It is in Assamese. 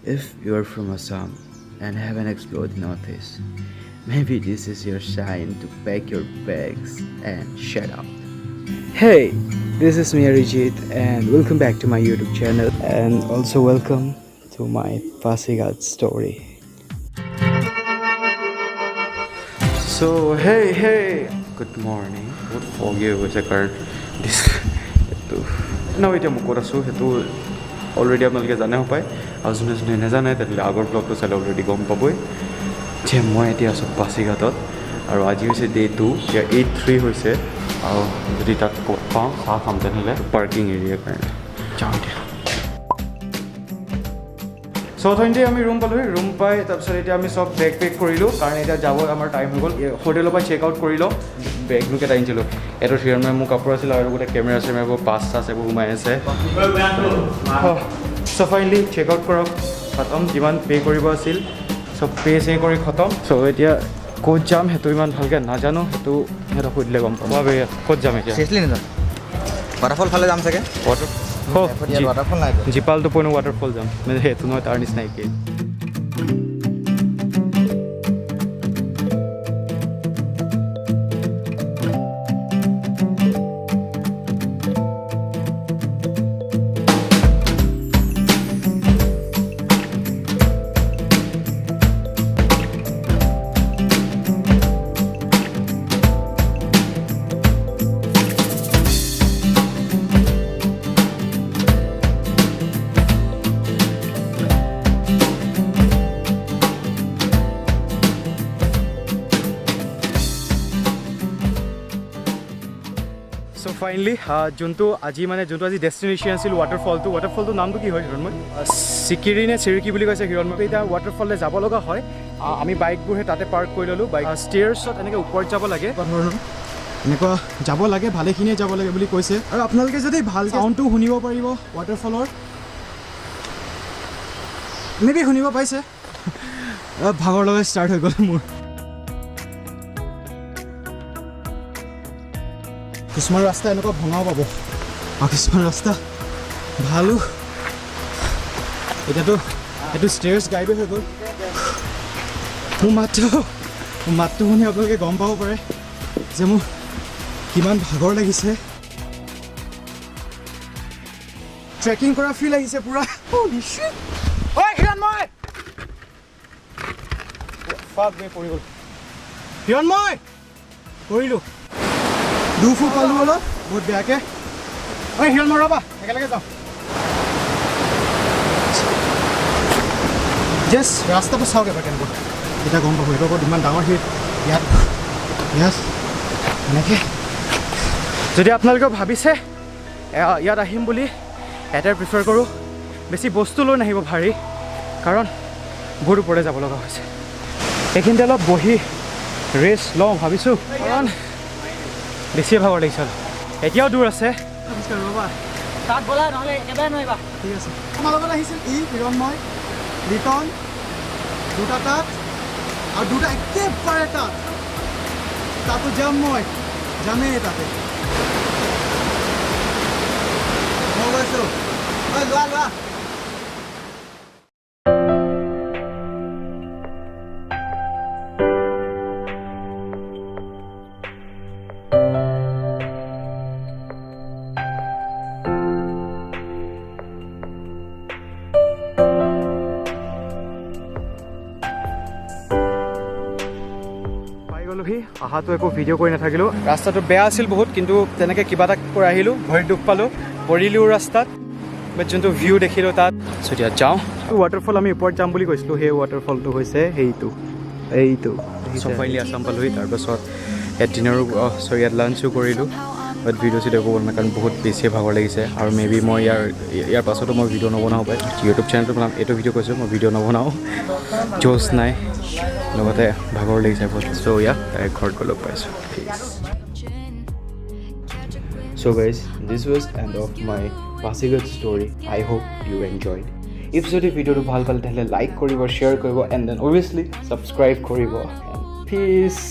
If you are from Assam and haven't explored the Northeast, maybe this is your sign to pack your bags and shut up. Hey, this is me Arijit and welcome back to my YouTube channel and also welcome to my Pasighat story. So hey, good morning. Good foggy was a card. This now it already আপোনালোকে জানে পায় আৰু যোনে নাজানে তেতিয়াহ'লে আগৰ ব্লগটো চালে অলৰেডি গম পাবই যে মই এতিয়া আছোঁ পাছিঘাটত আৰু আজি হৈছে ডে 2 এতিয়া 8:03 হৈছে আৰু যদি তাত পাওঁ চাহ খাম তেনেহ'লে পাৰ্কিং এৰিয়াৰ কাৰণে যাওঁ এতিয়া সৌথনতে আমি ৰুম পালোঁ ৰুম পাই তাৰপিছত এতিয়া আমি সব বেগ পেক কৰিলোঁ কাৰণ এতিয়া যাব আমাৰ টাইম হৈ গ'ল হোটেলৰ পৰা চেক আউট কৰি লওঁ বেগবোৰ কেইটা আনিছিলোঁ এইটো হিয়াৰ মোৰ কাপোৰ আছিল আৰু গোটেই কেমেৰা চেমেৰাবোৰ পাছ চাছ এইবোৰ সোমাই আছে চ' ফাইনেলি চেক আউট কৰক খতম যিমান পে' কৰিব আছিল চব পে' চে কৰি খতম চ' এতিয়া ক'ত যাম সেইটো ইমান ভালকৈ নাজানো সেইটো সিহঁতক সুধিলে গম পাম ক'ত যাম এতিয়া ৱাটাৰফল ফালে যাম চাগে ৱাটাৰফল নাই জীপালটো পইনো ৱাটাৰফল যাম মানে সেইটো নহয় তাৰ নিচিনা একেই So finally, যোনটো আজি ডেষ্টিনেশ্যন আছিল ৱাটাৰফলটো নামটো কি হয় হিৰণময় চিকিৰি নে চিৰকি বুলি কৈছে হিৰণময় এতিয়া ৱাটাৰফললৈ যাব লগা হয় আমি বাইকবোৰহে তাতে পাৰ্ক কৰি ল'লোঁ বাইক ষ্টেয়াৰ্ছত এনেকৈ ওপৰত যাব লাগে এনেকুৱা যাব লাগে ভালেখিনিয়ে যাব লাগে বুলি কৈছে আৰু আপোনালোকে যদি ভাল চাউণ্ডটো শুনিব পাৰিব ৱাটাৰফলৰ মেবি শুনিব পাইছে ভাগৰ লগা ষ্টাৰ্ট হৈ গ'ল মোৰ কিছুমান ৰাস্তা এনেকুৱা ভঙাও পাব আৰু কিছুমান ৰাস্তা ভালো এতিয়াতো এইটো ষ্টেয়াৰ্ছ গাইডে হৈ গ'ল মোৰ মাতটো শুনি আপোনালোকে গম পাব পাৰে যে মোৰ কিমান ভাগৰ লাগিছে ট্ৰেকিং কৰা ফিল আহিছে পুৰা পৰি গ'ল হিৰণময় কৰিলোঁ দুফু পালোঁ অলপ বহুত বেয়াকৈ ঐ হিৰণময় ৰ'বা একেলগে যাওঁ জাষ্ট ৰাস্তাটো চাওক এবাৰ কেনেকুৱা এতিয়া গম পাব এইটো আকৌ ইমান ডাঙৰ হিট ইয়াত এনেকৈ যদি আপোনালোকেও ভাবিছে ইয়াত আহিম বুলি এটাই প্ৰিফাৰ কৰোঁ বেছি বস্তু লৈ নাহিব ভাৰী কাৰণ বহুত ওপৰলৈ যাব লগা হৈছে এইখিনিতে অলপ বহি ৰেষ্ট লওঁ ভাবিছোঁ কাৰণ বেছিয়ে ভাগৰ লাগিছে এতিয়াও দূৰ আছে তাত ব'লা নহ'লে একেবাৰে নোৱাৰিবা ঠিক আছে তোমাৰ লগত আহিছিল হিৰণময় লিটন দুটা তাত আৰু দুটা একেবাৰে তাতো যাম মই যামেই তাতে মই গৈছোঁ লোৱা আহাটো একো ভিডিঅ' কৰি নাথাকিলোঁ ৰাস্তাটো বেয়া আছিল বহুত কিন্তু তেনেকৈ কিবা এটা কৰি আহিলোঁ ভৰিত দুখ পালোঁ পৰিলোঁ ৰাস্তাত বাট যোনটো ভিউ দেখিলোঁ তাত চ' এতিয়া যাওঁ ৱাটাৰফল আমি ওপৰত যাম বুলি কৈছিলোঁ সেই ৱাটাৰফলটো হৈছে এইটো ফাইনেলি আছাম পালোহি তাৰপাছত ডিনাৰো ইয়াত লাঞ্চো কৰিলোঁ বাট ভিডিঅ' চিডিঅ' কৰিব নাই কাৰণ বহুত বেছিয়ে ভাগৰ লাগিছে আৰু মেবি মই ইয়াৰ পাছতো মই ভিডিঅ' নবনাওঁ পাই ইউটিউব চেনেলটো বনাম এইটো ভিডিঅ' কৈছোঁ মই ভিডিঅ' নবনাওঁ জ'চ নাই লগতে ভাগৰ লাগিছে বহুত চ' ডাইৰেক্ট ঘৰত গৈ লগ পাইছোঁ So guys, this was end of my Pasighat story. I hope you enjoyed. If so, the video to bhal pal like koribo, share koribo, and then obviously subscribe koribo. And peace.